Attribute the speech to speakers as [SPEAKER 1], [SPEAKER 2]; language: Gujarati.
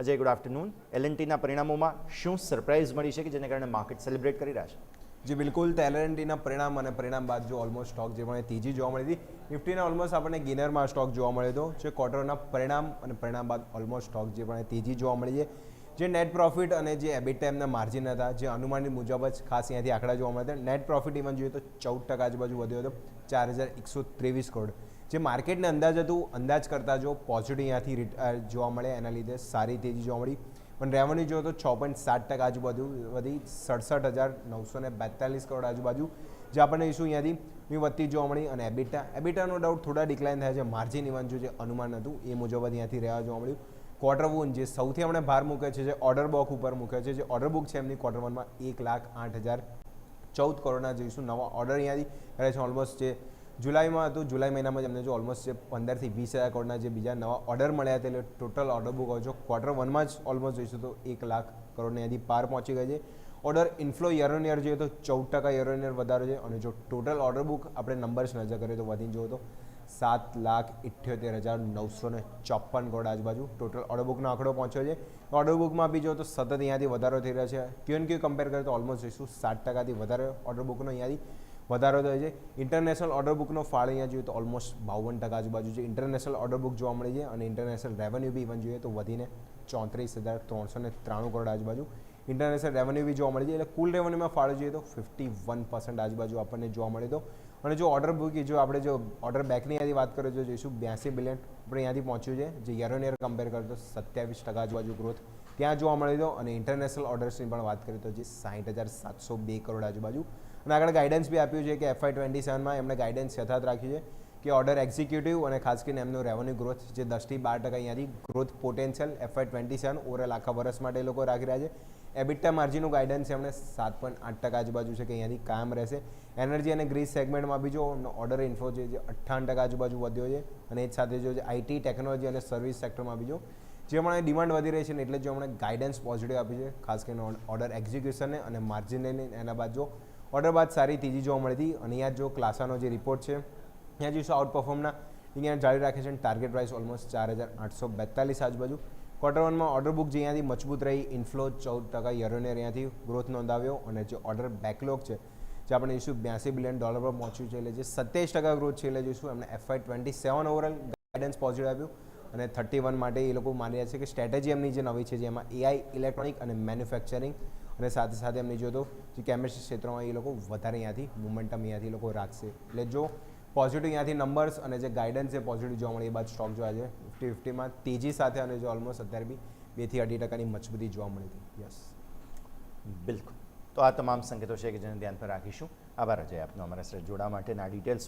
[SPEAKER 1] Ajay, good afternoon. L&Tના પરિણામોમાં શું સરપ્રાઇઝ મળી છે કે જેને કારણે માર્કેટ સેલિબ્રેટ કરી રહ્યા છે?
[SPEAKER 2] જી બિલકુલ, L&Tના પરિણામ અને પરિણામ બાદ જો ઓલમોસ્ટ સ્ટોક જે પણ તેજી જોવા મળી હતી. નિફ્ટીના ઓલમોસ્ટ આપણને ગેનરમાં સ્ટોક જોવા મળ્યો હતો. જે ક્વાર્ટરના પરિણામ અને પરિણામ બાદ ઓલમોસ્ટ સ્ટોક જે પણ તેજી જોવા મળી છે. જે નેટ પ્રોફિટ અને જે એબિટા એમના માર્જિન હતા, જે અનુમાનિત મુજબ જ ખાસ અહીંયાથી આંકડા જોવા મળ્યા હતા. નેટ પ્રોફિટ ઇવન જોઈએ તો 14% આજુબાજુ વધ્યો હતો, 4123 કરોડ. જે માર્કેટને અંદાજ હતું, અંદાજ કરતાં જો પોઝિટિવ અહીંયાથી જોવા મળે, એના લીધે સારી તેજી જોવા મળી. પણ રેવન્યુ જો તો 6.7% આજુબાજુ વધી 67,942 કરોડ આજુબાજુ, જે આપણને ઇસ્યુ અહીંયાથી વધતી જોવા મળી. અને એબિટાનો ડાઉટ થોડા ડિક્લાઇન થયા છે. માર્જિન ઇવન જે અનુમાન હતું એ મુજબ અહીંયાથી રહ્યા જોવા મળ્યું. ક્વાર્ટર વન જે સૌથી આપણે ભાર મૂકે છે, જે ઓર્ડર બુક ઉપર મૂકે છે, જે ઓર્ડર બુક છે એમની ક્વાર્ટર વનમાં 1,08,014 કરોડના જોઈશું નવા ઓર્ડર અહીંયાથી કરે છે. ઓલમોસ્ટ જે જુલાઈમાં હતું, જુલાઈ મહિનામાં જ અમને જો ઓલમોસ્ટ જે 15,000 થી 20,000 કરોડના જે બીજા નવા ઓર્ડર મળ્યા હતા, એટલે ટોટલ ઓર્ડર બુક હોય છે ક્વાર્ટર વનમાં જ ઓલમોસ્ટ જોઈશું તો 1,00,000 કરોડને અહીંયાથી પાર પહોંચી ગઈ છે. Order inflow year on year જોઈએ તો 14% યર ઓન યર વધારો છે. અને જો ટોટલ ઓર્ડર બુક આપણે નંબર્સ નજર કરીએ તો વધીને જોઈએ તો 7,78,954 કરોડ આજુબાજુ ટોટલ ઓર્ડર બુકનો આંકડો પહોંચ્યો છે. ઓર્ડર બુકમાં બી જો તો સતત અહીંયાથી વધારો થઈ રહ્યો છે. ક્યુ કમ્પેર કરીએ તો ઓલમોસ્ટ જોઈશું 60%થી વધારે ઓર્ડર બુકનો અહીંયાથી વધારો થયો છે. ઇન્ટરનેશનલ ઓર્ડર બુકનો ફાળો અહીંયા જોઈએ તો ઓલમોસ્ટ 52% આજુબાજુ છે ઇન્ટરનેશનલ ઓર્ડર બુક જોવા મળી છે. અને ઇન્ટરનેશનલ રેવન્યુ બી ઇવન જોઈએ તો વધીને 34,393 કરોડ આજુબાજુ ઇન્ટરનેશનલ રેવન્યુ બી જોવા મળી છે. એટલે કુલ રેવન્યુમાં ફાળો જોઈએ તો 51% આજુબાજુ આપણને જોવા મળે તો. અને જો ઓર્ડર બુક જો આપણે જો ઓર્ડર બેકની અહીંયાથી વાત કરીએ તો જોઈશું 82 બિલિયન આપણે અહીંયાથી પહોંચ્યું છે. જે યર ઓન યર કમ્પેર કરીએ તો 27% આજુબાજુ ગ્રોથ ત્યાં જોવા મળી તો. અને ઇન્ટરનેશનલ ઓર્ડર્સની પણ વાત કરીએ તો જે 60,702 કરોડ આજુબાજુ. અને આગળ ગાઈડન્સ બી આપ્યું છે કે FY27માં એમણે ગાઈડન્સ યથાર્થ રાખ્યું છે કે ઓર્ડર એક્ઝિક્યુટિવ અને ખાસ કરીને એમનો રેવન્યુ ગ્રોથ જે 10% થી 12% અહીંયાથી ગ્રોથ પોટેન્શિયલ FY27 ઓવરઓલ આખા વર્ષ માટે એ લોકો રાખી રહ્યા છે. એબિટા માર્જિનનું ગાઈડન્સ એમણે 7.8% આજુબાજુ છે કે અહીંયાથી કાયમ રહેશે. એનર્જી અને ગ્રીસ સેગમેન્ટમાં બી જો ઓર્ડર ઇન્ફ્લો છે જે 58% આજુબાજુ વધ્યો છે. અને એ જ સાથે જો આઈટી ટેકનોલોજી અને સર્વિસ સેક્ટરમાં બી જો જે હમણાં ડિમાન્ડ વધી રહી છે ને એટલે જો હમણાં ગાઈડન્સ પોઝિટિવ આપી છે ખાસ કરીને ઓર્ડર એક્ઝિક્યુશનને અને માર્જિનને. એના બાદ જો ઓર્ડર બાદ સારી તેજી જોવા મળી હતી. અને અહીંયા જો ક્લાસાનો જે રિપોર્ટ છે અહીંયા જોઈશું આઉટ પરફોર્મના અહીંયા જાળવી રાખે છે. ટાર્ગેટ પ્રાઇસ ઓલમોસ્ટ 4,842 આજુબાજુ. ક્વાર્ટર વનમાં ઓર્ડર બુક જે અહીંયાથી મજબૂત રહી, ઇન્ફ્લો 14% યર ઓન યર અહીંયાથી ગ્રોથ નોંધાવ્યો. અને જે ઓર્ડર બેકલોગ છે જે આપણે જોઈશું $82 બિલિયન પર પહોંચ્યું છે. એટલે જે 27% ગ્રોથ છે એટલે જોઈશું એમને FY27 ઓવરઓલ ગાઈડન્સ પોઝિટિવ આપ્યું. અને 31 માટે એ લોકો માની રહ્યા છે કે સ્ટ્રેટેજી એમની જે નવી છે જેમાં AI, ઇલેક્ટ્રોનિક અને મેન્યુફેક્ચરિંગ અને સાથે સાથે એમની જો તો જે કેમિસ્ટ્રી ક્ષેત્રમાં એ લોકો વધારે અહીંયાથી મોમેન્ટમ અહીંયાથી લોકો રાખશે. એટલે જો પોઝિટિવ અહીંયાથી નંબર્સ અને જે ગાઈડન્સ છે પોઝિટિવ જોવા મળે એ બાદ સ્ટોક જોવા છે 50-50માં તેજી સાથે. અને જો ઓલમોસ્ટ અત્યારે બી 2 થી 2.5%ની મજબૂતી જોવા મળી હતી. યસ,
[SPEAKER 1] બિલકુલ. તો આ તમામ સંકેતો છે કે જેને ધ્યાન પર રાખીશું. આભાર અજય આપનો અમારા સાથે જોડાવા માટેના ડિટેલ્સ